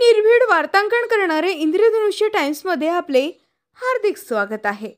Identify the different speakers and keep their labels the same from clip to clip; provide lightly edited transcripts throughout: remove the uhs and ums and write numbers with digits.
Speaker 1: निर्भीड वार्तांकन करणारे इंद्रधनुष्य टाइम्समध्ये आपले हार्दिक स्वागत आहे।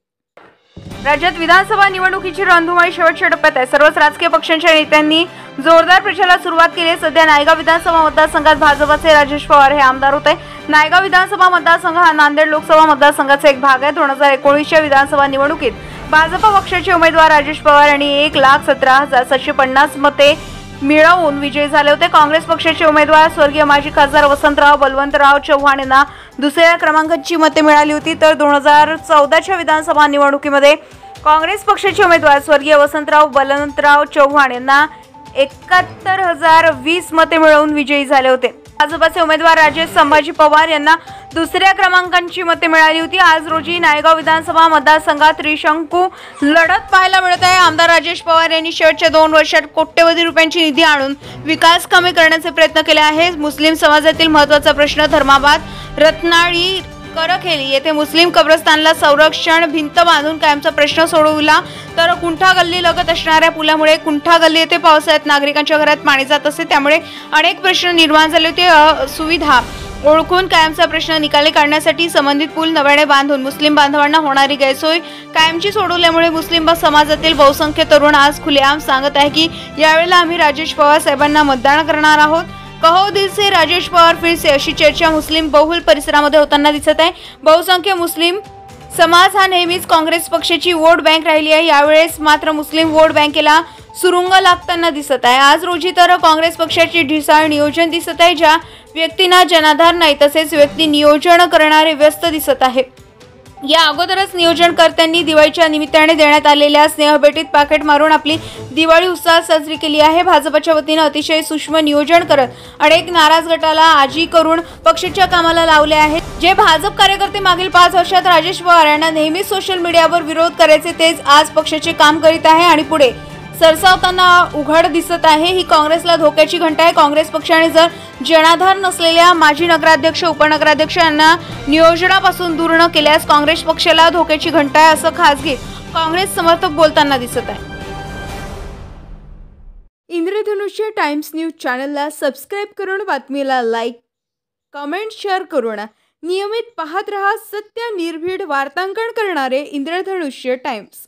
Speaker 2: राज्यात विधानसभा निवडणुकीची रणधुमाळी शेवटच्या टप्प्यात आहे। सर्वच राजकीय पक्षांच्या नेत्यांनी जोरदार प्रचाराला सुरुवात केली आहे। सध्या नायगाव विधानसभा मतदारसंघात भाजपचे राजेश पवार हे आमदार होते। नायगाव विधानसभा मतदारसंघ हा नांदेड लोकसभा मतदारसंघाचा एक भाग आहे। 2019च्या विधानसभा निवडणुकीत भाजप पक्षाचे उमेदवार राजेश पवार यांनी 1,17,750 मते मिळवून विजयी झाले होते। काँग्रेस पक्षाचे उमेदवार स्वर्गीय माजी खासदार वसंतराव बलवंतराव चव्हाण यांना दुसऱ्या क्रमांकाची मते मिळाली होती। तर 2014च्या विधानसभा निवडणुकीमध्ये काँग्रेस पक्षाचे उमेदवार स्वर्गीय वसंतराव बलवंतराव चव्हाण यांना 71,020 मते मिळवून विजयी झाले होते। भाजपचे उमेदवार राजेश संभाजी पवार यांना दुसऱ्या क्रमांकाची मते मिळाली होती। आज रोजी नायगाव विधानसभा मतदारसंघात त्रिशंकू लढत पाहायला मिळत आहे। आमदार राजेश पवार यांनी शेवटच्या 2 वर्षात कोट्यवधी रुपयांची निधी आणून विकास कामे करण्याचे प्रयत्न केले आहेत। मुस्लिम समाजातील महत्त्वाचा प्रश्न धर्माबाद रत्नाळी करखेली येथे मुस्लिम कब्रस्तानला संरक्षण भिंत बांधून कायमचा प्रश्न सोडवला। तर कुंठा गल्ली लगत असणाऱ्या पुलामुळे कुंठा गल्ली येथे पावसाळ्यात नागरिकांच्या घरात पाणी जात असते, त्यामुळे अनेक प्रश्न निर्माण झाले होते। सुविधा ओळखून कायमचा प्रश्न निकाली काढण्यासाठी संबंधित पूल नव्याने बांधून मुस्लिम बांधवांना होणारी गैरसोय कायमची सोडवल्यामुळे मुस्लिम समाजातील बहुसंख्य तरुण आज खुलेआम सांगत आहे की यावेळेला आम्ही राजेश पवार साहेबांना मतदान करणार आहोत। कहो दिल से राजेश पवार फिर से अशी चर्चा मुस्लिम बहुल परिसरामध्ये होताना दिसत आहे। बहुसंख्य मुस्लिम समाज हा नेहमीच काँग्रेस पक्षाची वोट बँक राहिली आहे। यावेळेस मात्र मुस्लिम वोट बँकेला सुरुंग लागताना दिसत आहे। आज रोजी तर काँग्रेस पक्षाची ढिसाळ नियोजन दिसत आहे। ज्या व्यक्तींना जनाधार नाही तसेच व्यक्ती नियोजन करणारे व्यस्त दिसत आहे। या अगोदरच नियोजनकर्त्यांनी दिवाळीच्या निमित्ताने देण्यात आलेल्या स्नेहभेटीत पाकिट मारून आपली दिवाळी उत्साहात साजरी केली आहे। भाजपच्या वतीने अतिशय सूक्ष्म नियोजन करत अनेक नाराज गटाला आजी करून पक्षाच्या कामाला लावले आहे। जे भाजप कार्यकर्ते मागील 5 वर्षात राजेश पवार यांना नेहमी सोशल मीडियावर विरोध करायचे तेच आज पक्षाचे काम करीत आहे आणि पुढे सरसावताना उघड दिसत आहे। ही काँग्रेसला धोक्याची घंटा आहे। काँग्रेस पक्षाने जर जनाधार नसलेल्या माजी नगराध्यक्ष उपनगराध्यक्ष यांना नियोजनापासून दूर न केल्यास काँग्रेस पक्षाला धोक्याची घंटा आहे असं खासगी काँग्रेस समर्थक बोलताना दिसत आहे।
Speaker 1: इंद्रधनुष्य टाइम्स न्यूज चॅनलला सबस्क्राइब करून बातमीला लाईक कमेंट शेअर करून नियमित पाहत रहा। सत्य निर्भीड वार्तांकन करणारे इंद्रधनुष्य टाइम्स।